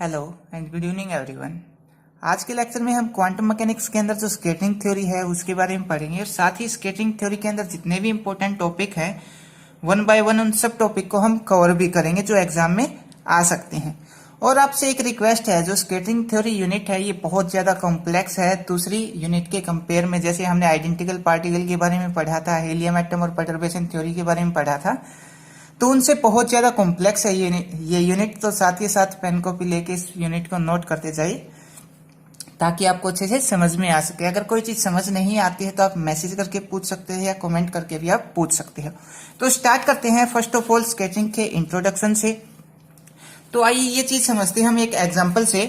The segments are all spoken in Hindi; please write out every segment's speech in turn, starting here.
Hello and good evening everyone. आज के लेक्चर में हम क्वांटम मैकेनिक्स के अंदर जो स्केटरिंग थ्योरी है उसके बारे में पढ़ेंगे और साथ ही स्केटरिंग थ्योरी के अंदर जितने भी इंपॉर्टेंट टॉपिक हैं वन बाय वन उन सब टॉपिक को हम कवर भी करेंगे जो एग्जाम में आ सकते हैं। और आपसे एक रिक्वेस्ट है, जो स्केटरिंग थ्योरी यूनिट है ये बहुत ज़्यादा कॉम्प्लेक्स है दूसरी यूनिट के कंपेयर में। जैसे हमने आइडेंटिकल पार्टिकल के बारे में पढ़ा था, हीलियम एटम और परटर्बेशन थ्योरी के बारे में पढ़ा था, तो उनसे बहुत ज़्यादा कॉम्प्लेक्स है ये यूनिट। तो साथ ही साथ पेन कॉपी लेके इस यूनिट को नोट करते जाइए ताकि आपको अच्छे से समझ में आ सके। अगर कोई चीज़ समझ नहीं आती है तो आप मैसेज करके पूछ सकते हैं या कमेंट करके भी आप पूछ सकते हो। तो स्टार्ट करते हैं फर्स्ट ऑफ ऑल स्केचिंग के इंट्रोडक्शन से। तो आइए ये चीज़ समझते हैं हम एक एग्जाम्पल से।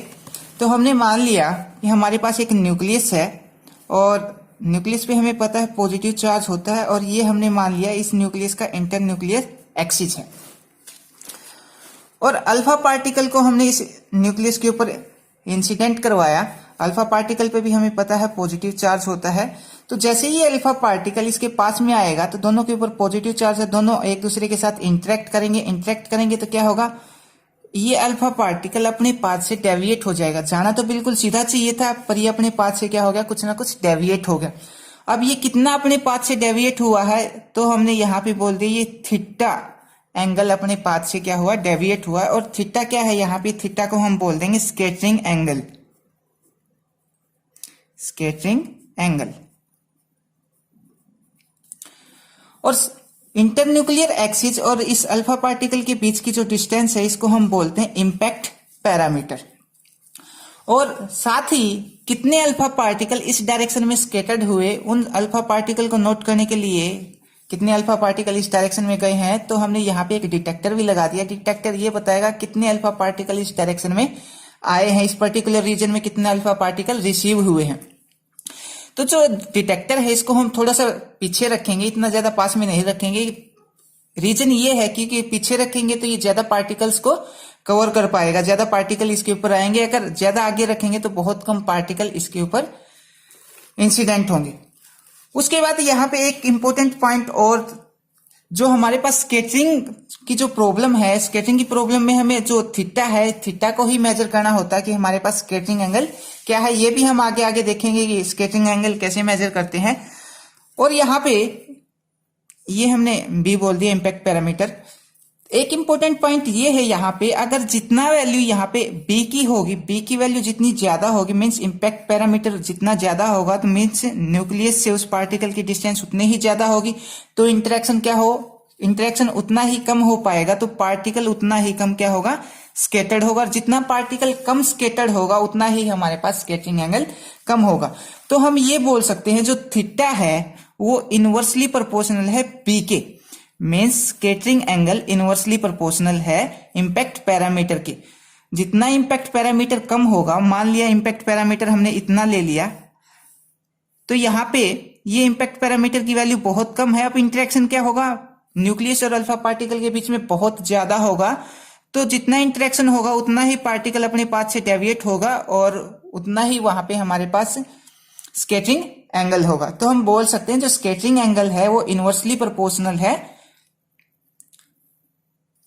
तो हमने मान लिया कि हमारे पास एक न्यूक्लियस है और न्यूक्लियस पे हमें पता है पॉजिटिव चार्ज होता है, और ये हमने मान लिया इस न्यूक्लियस का इंटर न्यूक्लियर एक्सिस है। और अल्फा पार्टिकल को हमने इस न्यूक्लियस के ऊपर इंसिडेंट करवाया। अल्फा पार्टिकल पे भी हमें पता है पॉजिटिव चार्ज होता है। तो जैसे ही अल्फा पार्टिकल इसके पास में आएगा तो दोनों के ऊपर पॉजिटिव चार्ज है, दोनों एक दूसरे के साथ इंटरेक्ट करेंगे तो क्या होगा, ये अल्फा पार्टिकल अपने पाथ से डेविएट हो जाएगा। जाना तो बिल्कुल सीधा चाहिए था, पर ये अपने पाथ से क्या हो गया, कुछ ना कुछ डेविएट हो गया। अब ये कितना अपने पाथ से डेविएट हुआ है, तो हमने यहाँ पे बोल दिया ये थीटा एंगल अपने पाथ से क्या हुआ, डेविएट हुआ है। और थीटा क्या है, यहाँ पे थीटा को हम बोल देंगे स्केटरिंग एंगल। Scattering angle. और इंटरन्यूक्लियर एक्सिस और इस अल्फा पार्टिकल के बीच की जो डिस्टेंस है इसको हम बोलते हैं इंपैक्ट पैरामीटर। और साथ ही कितने अल्फा पार्टिकल इस डायरेक्शन में स्केटर्ड हुए, उन अल्फा पार्टिकल को नोट करने के लिए कितने अल्फा पार्टिकल इस डायरेक्शन में गए हैं, तो हमने यहाँ पे एक डिटेक्टर भी लगा दिया। डिटेक्टर ये बताएगा कितने अल्फा पार्टिकल इस डायरेक्शन में आए हैं, इस पर्टिकुलर रीजन में कितने अल्फा पार्टिकल रिसीव हुए हैं। तो जो डिटेक्टर है इसको हम थोड़ा सा पीछे रखेंगे, इतना ज्यादा पास में नहीं रखेंगे। रीजन ये है कि पीछे रखेंगे तो ये ज्यादा पार्टिकल्स को कवर कर पाएगा, ज्यादा पार्टिकल इसके ऊपर आएंगे। अगर ज्यादा आगे रखेंगे तो बहुत कम पार्टिकल इसके ऊपर इंसिडेंट होंगे। उसके बाद यहाँ पे एक इंपॉर्टेंट पॉइंट, और जो हमारे पास स्केटरिंग की जो प्रॉब्लम है, स्केटरिंग की प्रॉब्लम में हमें जो थीटा है, थीटा को ही मेजर करना होता है कि हमारे पास स्केटरिंग एंगल क्या है। ये भी हम आगे आगे देखेंगे कि स्केटरिंग एंगल कैसे मेजर करते हैं। और यहाँ पे ये हमने बी बोल दिया इंपैक्ट पैरामीटर। एक इंपॉर्टेंट पॉइंट ये है यहाँ पे, अगर जितना वैल्यू यहाँ पे बी की होगी, बी की वैल्यू जितनी ज्यादा होगी, मीन्स इंपैक्ट पैरामीटर जितना ज्यादा होगा, तो मीन्स न्यूक्लियस से उस पार्टिकल की डिस्टेंस उतनी ही ज्यादा होगी। तो इंटरेक्शन क्या हो, इंटरेक्शन उतना ही कम हो पाएगा, तो पार्टिकल उतना ही कम क्या होगा, स्केटर्ड होगा। और जितना पार्टिकल कम स्केटर्ड होगा उतना ही हमारे पास स्केटरिंग एंगल कम होगा। तो हम ये बोल सकते हैं जो थीटा है वो इनवर्सली प्रोपोर्शनल है बी के, means scattering angle inversely proportional है इंपैक्ट पैरामीटर के। जितना इंपैक्ट पैरामीटर कम होगा, मान लिया इंपैक्ट पैरामीटर हमने इतना ले लिया, तो यहाँ पे ये इंपैक्ट पैरामीटर की वैल्यू बहुत कम है। अब इंटरेक्शन क्या होगा, न्यूक्लियस और अल्फा पार्टिकल के बीच में बहुत ज्यादा होगा। तो जितना इंटरेक्शन होगा उतना ही पार्टिकल अपने पाथ से डेविएट होगा और उतना ही वहां पे हमारे पास स्केटरिंग एंगल होगा। तो हम बोल सकते हैं जो स्केटरिंग एंगल है वो इनवर्सली प्रोपोर्शनल है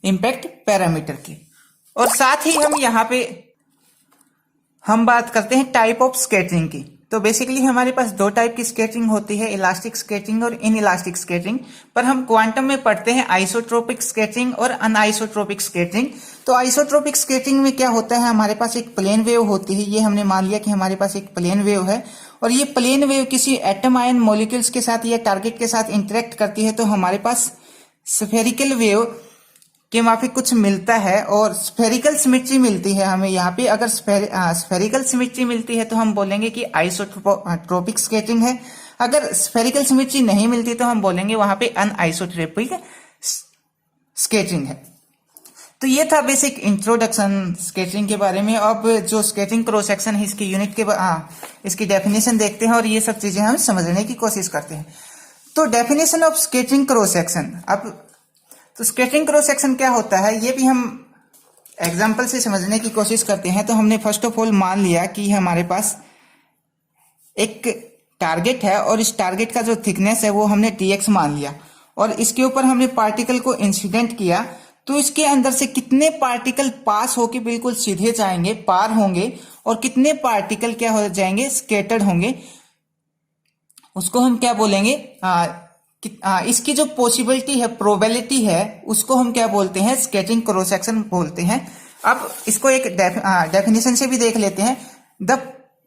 इंपैक्ट पैरामीटर की। और साथ ही हम यहाँ पे हम बात करते हैं टाइप ऑफ स्केटरिंग की। तो बेसिकली हमारे पास दो टाइप की स्केटरिंग होती है, इलास्टिक स्केटरिंग और इन इलास्टिक स्केटरिंग। पर हम क्वांटम में पढ़ते हैं आइसोट्रोपिक स्केटरिंग और अनआइसोट्रोपिक स्केटरिंग। तो आइसोट्रोपिक स्केटरिंग में क्या होता है, हमारे पास एक प्लेन वेव होती है। ये हमने मान लिया कि हमारे पास एक प्लेन वेव है, और ये प्लेन वेव किसी एटम आयन मॉलिक्यूल्स के साथ या टारगेट के साथ इंटरेक्ट करती है, तो हमारे पास स्फेरिकल वेव के माफिक कुछ मिलता है और स्फेरिकल सिमेट्री मिलती है हमें यहाँ पे। अगर स्फेरिकल सिमेट्री मिलती है तो हम बोलेंगे कि आइसोट्रोपिक स्केटरिंग है। अगर स्फेरिकल सिमेट्री नहीं मिलती तो हम बोलेंगे वहां पे अनआइसोट्रोपिक स्केटरिंग है। तो ये था बेसिक इंट्रोडक्शन स्केटरिंग के बारे में। अब जो स्केटरिंग क्रॉस सेक्शन है इसकी यूनिट के इसकी डेफिनेशन देखते हैं और ये सब चीजें हम समझने की कोशिश करते हैं। तो definition of scattering cross section. अब तो स्केटरिंग क्रॉस सेक्शन क्या होता है ये भी हम एग्जांपल से समझने की कोशिश करते हैं। तो हमने फर्स्ट ऑफ ऑल मान लिया कि हमारे पास एक टारगेट है और इस टारगेट का जो थिकनेस है वो हमने tx मान लिया, और इसके ऊपर हमने पार्टिकल को इंसिडेंट किया। तो इसके अंदर से कितने पार्टिकल पास होके बिल्कुल सीधे जाएंगे, पार होंगे, और कितने पार्टिकल क्या हो जाएंगे, स्केटर्ड होंगे, उसको हम क्या बोलेंगे, इसकी जो पॉसिबिलिटी है, प्रोबेबिलिटी है, उसको हम क्या बोलते हैं, स्कैटरिंग क्रॉस सेक्शन बोलते हैं। अब इसको एक डेफिनेशन से भी देख लेते हैं। The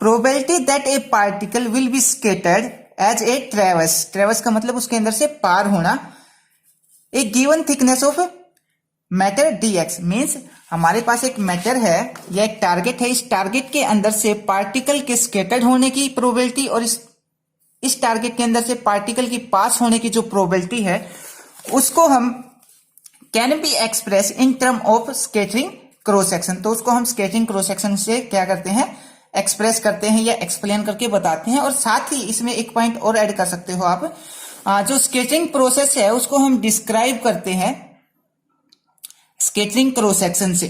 probability that a particle will be scattered as a traverse, traverse का मतलब उसके अंदर से पार होना, a given thickness of matter dx, means हमारे पास एक मैटर है या एक टारगेट है, इस टारगेट के अंदर से पार्टिकल के स्केटर्ड होने की प्रोबेबिलिटी और इस टारगेट के अंदर से पार्टिकल की पास होने की जो प्रोबेबिलिटी है, उसको हम can be express in term of scattering cross section. तो उसको हम स्कैटरिंग क्रॉस सेक्शन से क्या करते हैं, एक्सप्रेस करते हैं या एक्सप्लेन करके बताते हैं। और साथ ही इसमें एक पॉइंट और ऐड कर सकते हो आप, जो स्केचिंग प्रोसेस है उसको हम डिस्क्राइब करते हैं स्केटरिंग क्रॉस सेक्शन से।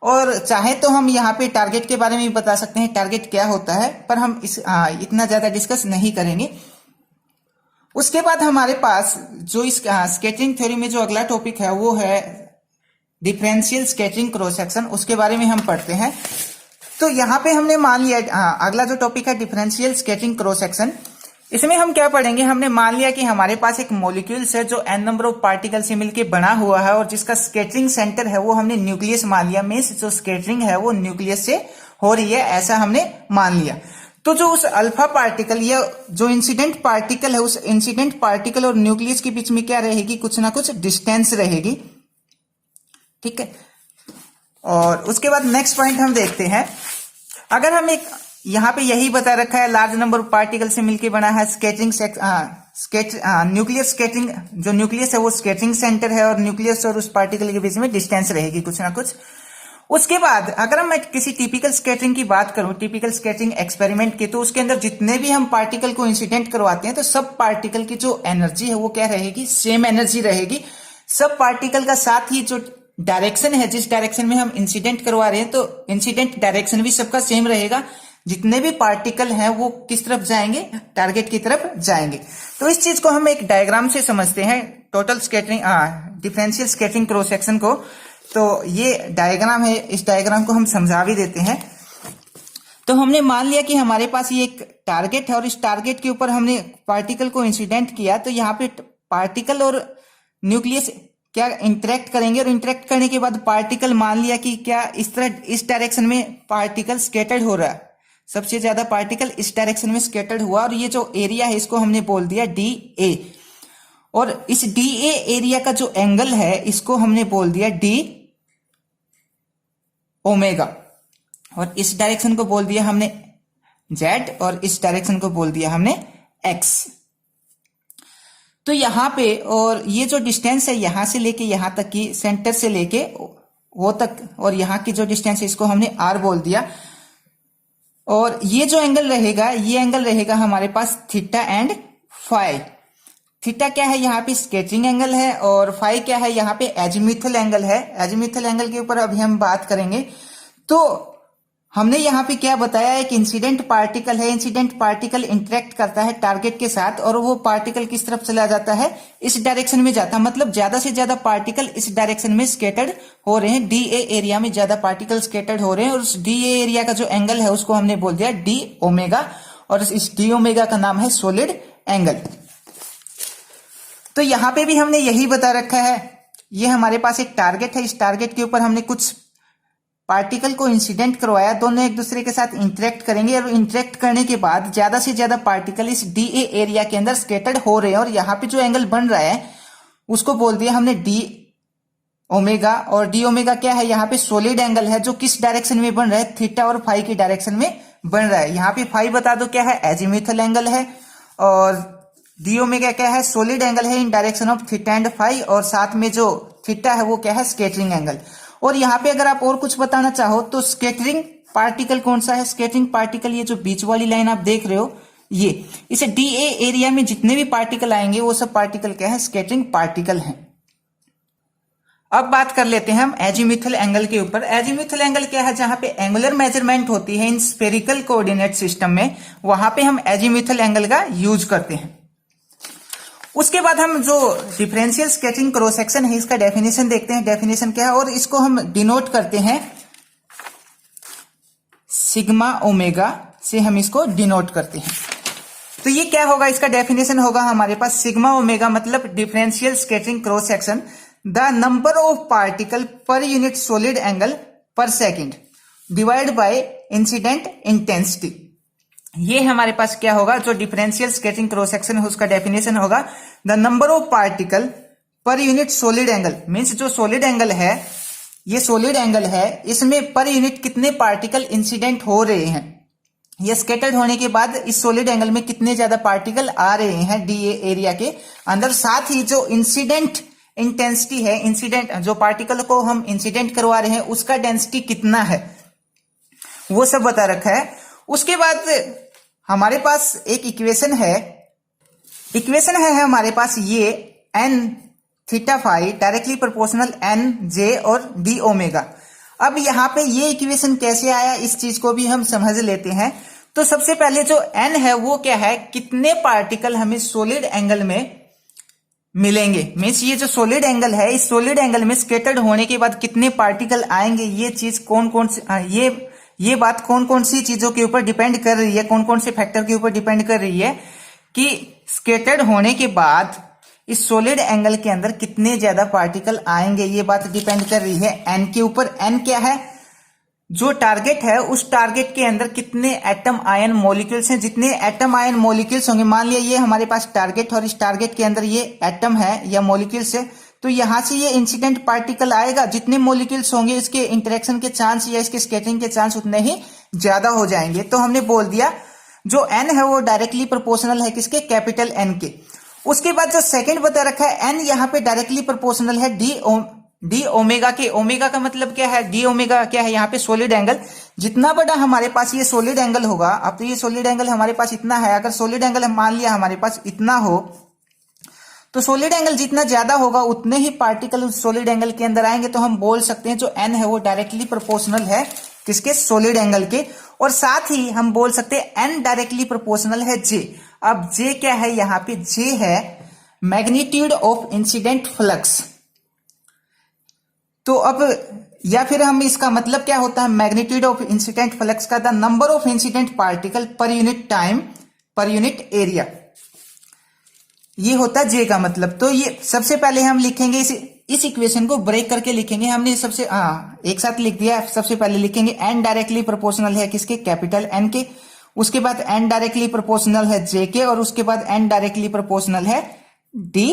और चाहे तो हम यहाँ पे टारगेट के बारे में भी बता सकते हैं, टारगेट क्या होता है, पर हम इतना ज्यादा डिस्कस नहीं करेंगे। उसके बाद हमारे पास जो इस स्केचिंग थ्योरी में जो अगला टॉपिक है वो है डिफरेंशियल स्केचिंग क्रॉस सेक्शन, उसके बारे में हम पढ़ते हैं। तो यहाँ पे हमने मान लिया, अगला जो टॉपिक है डिफरेंशियल स्केचिंग क्रॉस सेक्शन, इसमें हम क्या पढ़ेंगे, हमने मान लिया कि हमारे पास एक मॉलिक्यूल्स है जो n नंबर ऑफ पार्टिकल से मिलकर बना हुआ है और जिसका स्कैटरिंग सेंटर है वो हमने न्यूक्लियस मान लिया, मीन्स जो स्कैटरिंग है वो न्यूक्लियस से हो रही है, ऐसा हमने मान लिया। तो जो उस अल्फा पार्टिकल या जो इंसिडेंट पार्टिकल है, उस इंसिडेंट पार्टिकल और न्यूक्लियस के बीच में क्या रहेगी, कुछ ना कुछ डिस्टेंस रहेगी, ठीक है। और उसके बाद नेक्स्ट पॉइंट हम देखते हैं, अगर हम एक यहाँ पे यही बता रखा है लार्ज नंबर ऑफ पार्टिकल से मिलकर बना है स्केटरिंग न्यूक्लियस स्केटरिंग, जो न्यूक्लियस है वो स्केटरिंग सेंटर है और न्यूक्लियस और उस पार्टिकल के बीच में डिस्टेंस रहेगी कुछ ना कुछ। उसके बाद अगर मैं किसी टिपिकल स्केटरिंग की बात करूं, टिपिकल स्केटरिंग एक्सपेरिमेंट की, तो उसके अंदर जितने भी हम पार्टिकल को इंसिडेंट करवाते हैं तो सब पार्टिकल की जो एनर्जी है वो क्या रहेगी, सेम एनर्जी रहेगी। सब पार्टिकल का साथ ही जो डायरेक्शन है, जिस डायरेक्शन में हम इंसिडेंट करवा रहे हैं, तो इंसिडेंट डायरेक्शन भी सबका सेम रहेगा। जितने भी पार्टिकल हैं वो किस तरफ जाएंगे, टारगेट की तरफ जाएंगे। तो इस चीज को हम एक डायग्राम से समझते हैं, total scattering differential scattering cross section को। तो ये डायग्राम है, इस डायग्राम को हम समझा भी देते हैं। तो हमने मान लिया कि हमारे पास ये एक टारगेट है और इस टारगेट के ऊपर हमने पार्टिकल को इंसिडेंट किया, तो यहाँ पे पार्टिकल और न्यूक्लियस क्या इंटरेक्ट करेंगे, और इंटरेक्ट करने के बाद पार्टिकल मान लिया कि क्या इस तरह इस डायरेक्शन में पार्टिकल स्कैटर्ड हो रहा है, सबसे ज्यादा पार्टिकल इस डायरेक्शन में स्कैटर्ड हुआ, और ये जो एरिया है इसको हमने बोल दिया DA, और इस DA एरिया का जो एंगल है इसको हमने बोल दिया D ओमेगा, और इस डायरेक्शन को बोल दिया हमने Z, और इस डायरेक्शन को बोल दिया हमने X। तो यहां पे, और ये जो डिस्टेंस है यहां से लेके यहां तक की, सेंटर से लेके वो तक, और यहां की जो डिस्टेंस है इसको हमने R बोल दिया। और ये जो एंगल रहेगा, ये एंगल रहेगा हमारे पास थीटा एंड फाई। थीटा क्या है, यहाँ पे स्केचिंग एंगल है, और फाई क्या है, यहाँ पे एजीम्यूथल एंगल है। एजीम्यूथल एंगल के ऊपर अभी हम बात करेंगे। तो हमने यहाँ पे क्या बताया है कि इंसिडेंट पार्टिकल है, इंसिडेंट पार्टिकल इंटरेक्ट करता है टारगेट के साथ, और वो पार्टिकल किस तरफ चला जाता है, इस डायरेक्शन में जाता है। मतलब ज्यादा से ज्यादा पार्टिकल इस डायरेक्शन में स्कैटर्ड हो रहे हैं, DA एरिया में ज्यादा पार्टिकल स्कैटर्ड हो रहे हैं, और उस DA एरिया का जो एंगल है उसको हमने बोल दिया D ओमेगा, और इस D ओमेगा का नाम है सॉलिड एंगल। तो यहां पे भी हमने यही बता रखा है, ये हमारे पास एक टारगेट है, इस टारगेट के ऊपर हमने कुछ पार्टिकल को इंसिडेंट करवाया, दोनों एक दूसरे के साथ इंटरेक्ट करेंगे, और इंटरेक्ट करने के बाद ज्यादा से ज्यादा पार्टिकल इस DA एरिया के अंदर स्कैटर्ड हो रहे हैं, और यहाँ पे जो एंगल बन रहा है उसको बोल दिया हमने D ओमेगा। और D ओमेगा क्या है, यहाँ पे सॉलिड एंगल है, जो किस डायरेक्शन में बन रहा है, थीटा और फाई की डायरेक्शन में बन रहा है। यहाँ पे फाई बता दो क्या है, एजीम्यूथल एंगल है, और D ओमेगा क्या है, सॉलिड एंगल है in direction of theta and phi, और साथ में जो थीटा है वो क्या है, स्कैटरिंग एंगल। और यहाँ पे अगर आप और कुछ बताना चाहो तो स्कैटरिंग पार्टिकल कौन सा है, स्कैटरिंग पार्टिकल ये जो बीच वाली लाइन आप देख रहे हो, ये इसे DA एरिया में जितने भी पार्टिकल आएंगे वो सब पार्टिकल क्या है, स्कैटरिंग पार्टिकल हैं। अब बात कर लेते हैं हम एजीम्यूथल एंगल के ऊपर। एजीम्यूथल एंगल क्या है, जहां पे एंगुलर मेजरमेंट होती है इन स्फेरिकल कोऑर्डिनेट सिस्टम में, वहां पे हम एजीम्यूथल एंगल का यूज करते हैं। उसके बाद हम जो डिफरेंशियल स्कैटरिंग क्रॉस सेक्शन है इसका डेफिनेशन देखते हैं। डेफिनेशन क्या है और इसको हम डिनोट करते हैं सिग्मा ओमेगा से, हम इसको डिनोट करते हैं। तो ये क्या होगा, इसका डेफिनेशन होगा हमारे पास सिग्मा ओमेगा मतलब differential scattering cross section the number of particle per unit solid angle per second divide by incident intensity. ये हमारे पास क्या होगा, जो डिफरेंशियल स्कैटरिंग क्रॉस सेक्शन है उसका डेफिनेशन होगा the number of particle per unit solid angle, means जो सॉलिड एंगल है, ये सॉलिड एंगल है, इसमें पर यूनिट कितने पार्टिकल इंसिडेंट हो रहे हैं, ये स्कैटर्ड होने के बाद इस सॉलिड एंगल में कितने ज्यादा पार्टिकल आ रहे हैं डी एरिया के अंदर। साथ ही जो इंसिडेंट इंटेंसिटी है, इंसिडेंट जो पार्टिकल को हम इंसिडेंट करवा रहे हैं उसका डेंसिटी कितना है, वो सब बता रखा है। उसके बाद हमारे पास एक इक्वेशन है हमारे पास ये N theta phi directly proportional N J और डी ओमेगा। अब यहाँ पे ये इक्वेशन कैसे आया, इस चीज को भी हम समझ लेते हैं। तो सबसे पहले जो एन है वो क्या है, कितने पार्टिकल हमें सॉलिड एंगल में मिलेंगे, मीन्स ये जो सॉलिड एंगल है, इस सॉलिड एंगल में स्कैटर्ड होने के बाद कितने पार्टिकल आएंगे, ये चीज कौन कौन सी ये बात कौन कौन सी चीजों के ऊपर डिपेंड कर रही है, कौन कौन से फैक्टर के ऊपर डिपेंड कर रही है कि स्कैटर्ड होने के बाद इस सॉलिड एंगल के अंदर कितने ज्यादा पार्टिकल आएंगे, ये बात डिपेंड कर रही है एन के ऊपर। एन क्या है, जो टारगेट है उस टारगेट के अंदर कितने एटम आयन मॉलिक्यूल्स हैं, जितने एटम आयन मॉलिक्यूल्स होंगे, मान लिया ये हमारे पास टारगेट और इस टारगेट के अंदर ये एटम है या मॉलिक्यूल्स है, तो यहां से ये इंसिडेंट पार्टिकल आएगा, जितने मॉलिक्यूल्स होंगे इसके इंटरेक्शन के चांस या इसके स्कैटरिंग के चांस उतने ही ज्यादा हो जाएंगे। तो हमने बोल दिया जो एन है वो डायरेक्टली प्रोपोर्शनल है किसके, कैपिटल एन के। उसके बाद जो सेकंड बता रखा है एन, यहाँ पे डायरेक्टली प्रोपोर्शनल है डी ओमेगा के। ओमेगा का मतलब क्या है, डी ओमेगा क्या है, यहाँ पे सॉलिड एंगल, जितना बड़ा हमारे पास ये सॉलिड एंगल होगा, अब तो ये सॉलिड एंगल हमारे पास इतना है, अगर सॉलिड एंगल मान लिया हमारे पास इतना हो, तो सॉलिड एंगल जितना ज्यादा होगा उतने ही पार्टिकल उस सॉलिड एंगल के अंदर आएंगे। तो हम बोल सकते हैं जो एन है वो डायरेक्टली प्रोपोर्शनल है किसके, सॉलिड एंगल के। और साथ ही हम बोल सकते हैं एन डायरेक्टली प्रोपोर्शनल है जे। अब जे क्या है, यहाँ पे जे है मैग्नीट्यूड ऑफ इंसिडेंट फ्लक्स। तो अब या फिर हम इसका मतलब क्या होता है, मैग्नीट्यूड ऑफ इंसिडेंट फ्लक्स का the number of incident particle per unit time per unit area, ये होता है जे का मतलब। तो ये सबसे पहले हम लिखेंगे इस इक्वेशन को ब्रेक करके लिखेंगे। हमने सबसे एक साथ लिख दिया। सबसे पहले लिखेंगे एन डायरेक्टली प्रोपोर्शनल है किसके, कैपिटल एन के। उसके बाद एन डायरेक्टली प्रोपोर्शनल है जे के, और उसके बाद एन डायरेक्टली प्रोपोर्शनल है डी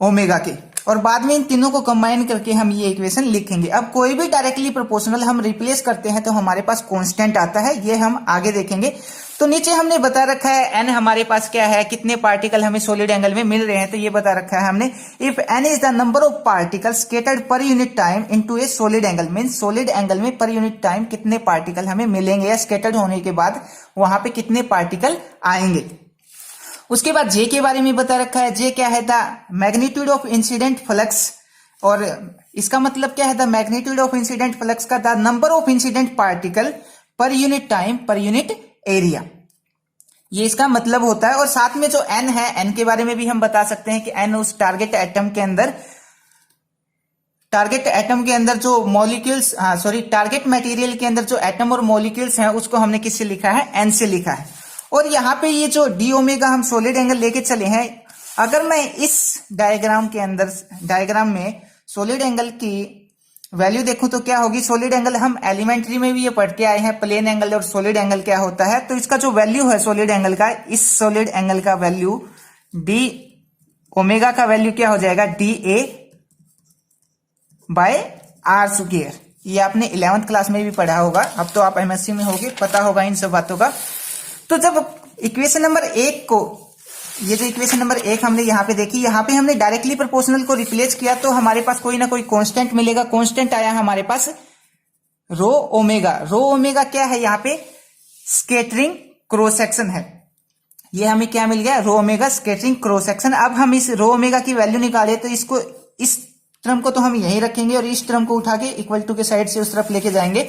ओमेगा के, और बाद में इन तीनों को कंबाइन करके हम ये इक्वेशन लिखेंगे। अब कोई भी डायरेक्टली प्रोपोर्शनल हम रिप्लेस करते हैं तो हमारे पास कांस्टेंट आता है, ये हम आगे देखेंगे। तो नीचे हमने बता रखा है एन हमारे पास क्या है, कितने पार्टिकल हमें सॉलिड एंगल में मिल रहे हैं, तो ये बता रखा है हमने if N is the number of particle scattered per unit time into a solid angle, means solid angle में पर यूनिट टाइम कितने पार्टिकल हमें मिलेंगे या स्कैटर्ड होने के बाद वहां पे कितने पार्टिकल आएंगे। उसके बाद जे के बारे में बता रखा है, जे क्या है, the magnitude of incident flux, और इसका मतलब क्या है, the magnitude of incident flux का the number of incident particle per unit time per unit area, ये इसका मतलब होता है। और साथ में जो एन है, एन के बारे में भी हम बता सकते हैं कि एन उस टारगेट एटम के अंदर जो मॉलिक्यूल्स, टारगेट मटेरियल के अंदर जो एटम और मॉलिक्यूल्स हैं उसको हमने किससे लिखा है, एन से लिखा है। और यहाँ पे ये जो डी ओमेगा हम सॉलिड एंगल लेके चले हैं, अगर मैं इस डायग्राम में सॉलिड एंगल की वैल्यू देखूं तो क्या होगी, सॉलिड एंगल हम एलिमेंट्री में भी ये पढ़ के आए हैं, प्लेन एंगल और सॉलिड एंगल क्या होता है। तो इसका जो वैल्यू है सॉलिड एंगल का, इस सॉलिड एंगल का वैल्यू डी ओमेगा का वैल्यू क्या हो जाएगा, D A by R square. ये आपने 11th क्लास में भी पढ़ा होगा, अब तो आप एमएससी में होगे, पता होगा इन सब बातों का। तो जब इक्वेशन नंबर 1 को, ये जो इक्वेशन नंबर 1 हमने यहाँ पे देखी, यहाँ पे हमने डायरेक्टली प्रोपोर्शनल को रिप्लेस किया तो हमारे पास कोई ना कोई कांस्टेंट मिलेगा। कांस्टेंट आया हमारे पास रो ओमेगा। रो ओमेगा क्या है, यहाँ पे स्कैटरिंग क्रॉस सेक्शन है, ये हमें क्या मिल गया, रो ओमेगा स्कैटरिंग क्रॉस सेक्शन। अब हम इस रो ओमेगा की वैल्यू निकाले तो इसको, इस टर्म को तो हम यहीं रखेंगे और इस टर्म को उठा के इक्वल टू के साइड से उस तरफ लेके जाएंगे,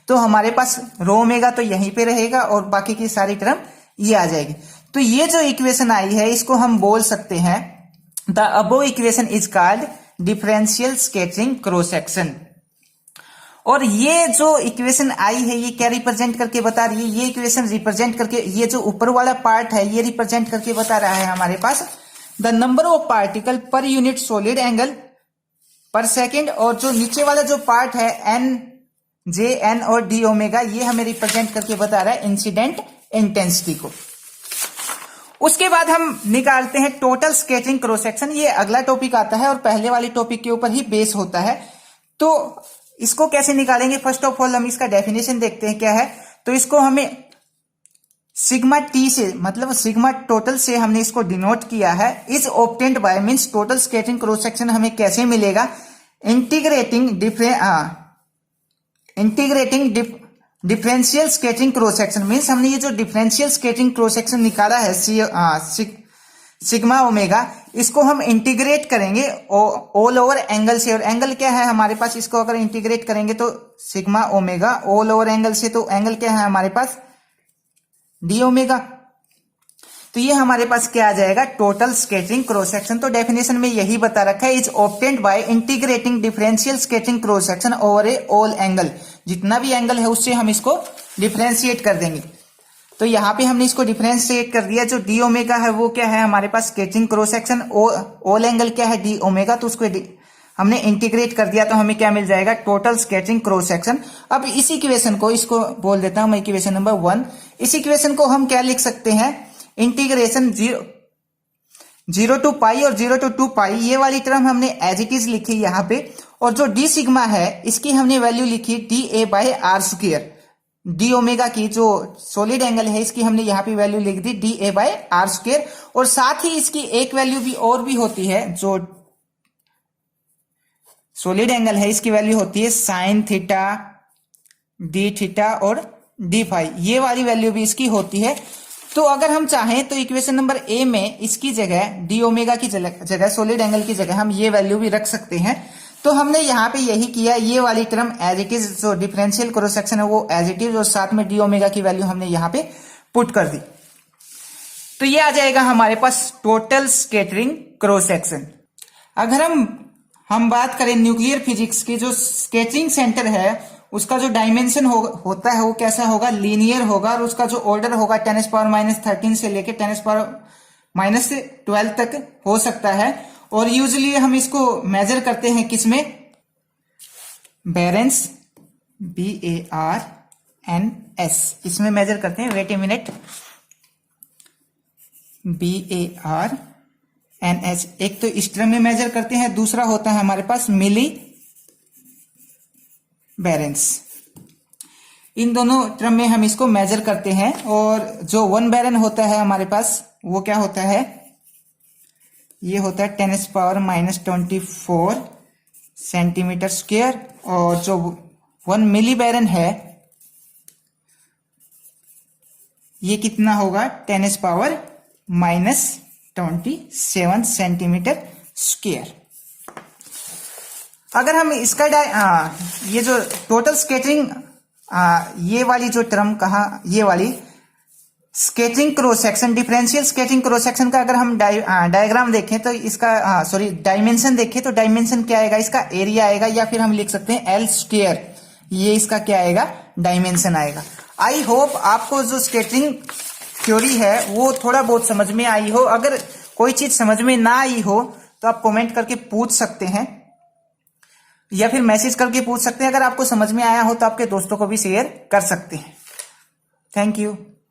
तो हमारे पास रो ओमेगा तो यहीं पे रहेगा और बाकी की सारी टर्म ये आ जाएगी। तो ये जो इक्वेशन आई है इसको हम बोल सकते हैं the above equation is called differential scattering cross section. और ये जो इक्वेशन आई है ये क्या रिप्रेजेंट करके बता रही है, ये इक्वेशन रिप्रेजेंट करके, ये जो ऊपर वाला पार्ट है ये रिप्रेजेंट करके बता रहा है हमारे पास the number of particle per unit solid angle per second, और जो नीचे वाला जो पार्ट है एन जे एन और डी ओमेगा ये हमें रिप्रेजेंट करके बता रहा है इंसिडेंट इंटेंसिटी को। उसके बाद हम निकालते हैं टोटल स्कैटरिंग क्रॉस सेक्शन। ये अगला टॉपिक आता है और पहले वाले टॉपिक के ऊपर ही बेस होता है। तो इसको कैसे निकालेंगे, फर्स्ट ऑफ ऑल हम इसका डेफिनेशन देखते हैं क्या है। तो इसको हमें सिग्मा टी से, मतलब सिग्मा टोटल से हमने इसको डिनोट किया है। Is obtained by means total scattering cross section हमें कैसे मिलेगा, integrating differential scattering cross section means हमने ये जो डिफरेंशियल स्कैटरिंग क्रॉस सेक्शन निकाला है सिग्मा ओमेगा, इसको हम इंटीग्रेट करेंगे ऑल ओवर एंगल से। और एंगल क्या है हमारे पास, इसको अगर इंटीग्रेट करेंगे तो sigma omega all over angle से, तो एंगल क्या है हमारे पास डी ओमेगा। तो ये हमारे पास क्या आ जाएगा, टोटल स्कैटरिंग क्रॉस सेक्शन। तो डेफिनेशन में यही बता रखा है, is obtained by integrating differential scattering cross section over A all angle. जितना भी एंगल है उससे हम इसको डिफरेंशिएट कर देंगे। तो यहाँ पे हमने इसको डिफरेंशिएट कर दिया। जो डी ओमेगा है वो क्या है हमारे पास scattering cross section, all angle क्या है डी ओमेगा, तो उसको हमने इंटीग्रेट कर दिया तो हमें क्या मिल जाएगा, टोटल स्कैटरिंग क्रॉस सेक्शन। अब इस इक्वेशन को, इसको बोल देता हूं मैं इक्वेशन नंबर 1। इस इक्वेशन को हम क्या लिख सकते हैं, इंटीग्रेशन 0 टू पाई और 0 टू 2 पाई, ये वाली टर्म हमने एज इट इज लिखी यहाँ पे। और जो डी सिग्मा है इसकी हमने वैल्यू लिखी D A by R square. D omega की जो सॉलिड एंगल है इसकी हमने यहाँ पे वैल्यू लिख दी D A by R square. और साथ ही इसकी एक वैल्यू भी और भी होती है, जो सॉलिड एंगल है इसकी वैल्यू होती है साइन थीटा, डी थीटा और डी फाई, ये वाली वैल्यू भी इसकी होती है। तो अगर हम चाहें तो इक्वेशन नंबर ए में इसकी जगह डी ओमेगा की जगह सॉलिड एंगल की जगह हम ये वैल्यू भी रख सकते हैं। तो हमने यहाँ पे यही किया, ये वाली टर्म एज इट इज, जो डिफरेंशियल क्रॉस सेक्शन है वो एज इट इज, और साथ में डी ओमेगा की वैल्यू हमने यहाँ पे पुट कर दी। तो ये आ जाएगा हमारे पास टोटल स्कैटरिंग क्रॉस सेक्शन। अगर हम बात करें न्यूक्लियर फिजिक्स की, जो स्कैटरिंग सेंटर है उसका जो डायमेंशन होता है वो कैसा होगा, लीनियर होगा। और उसका जो ऑर्डर होगा 10⁻⁻13 से लेके 10⁻⁻12 तक हो सकता है। और यूजुअली हम इसको मेजर करते हैं किसमें, बेरेंस BARNS, इसमें मेजर करते हैं। वेट ए मिनट, BARNS एक तो इस टर्म में मेजर करते हैं, दूसरा होता है हमारे पास मिली बेरेंस। इन दोनों टर्म में हम इसको मेजर करते हैं। और जो 1 बेरन होता है हमारे पास वो क्या होता है, ये होता है 10⁻⁻24 सेंटीमीटर स्क्वायर। और जो 1 मिली बेरन है ये कितना होगा, 10⁻⁻27 सेंटीमीटर स्क्वायर। अगर हम इसका ये जो टोटल स्कैटरिंग, ये वाली जो टर्म कहा, ये वाली scattering cross section, differential scattering cross section का अगर हम डायग्राम देखें तो इसका डायमेंशन देखें तो डायमेंशन क्या आएगा, इसका एरिया आएगा, या फिर हम लिख सकते हैं L स्क्वायर, ये इसका क्या आएगा, डायमेंशन आएगा। आई होप आपको जो स्कैटरिंग थ्योरी है वो थोड़ा बहुत समझ में आई हो। अगर कोई चीज समझ में ना आई हो तो आप कमेंट करके पूछ सकते हैं या फिर मैसेज करके पूछ सकते हैं। अगर आपको समझ में आया हो तो आपके दोस्तों को भी शेयर कर सकते हैं। Thank you.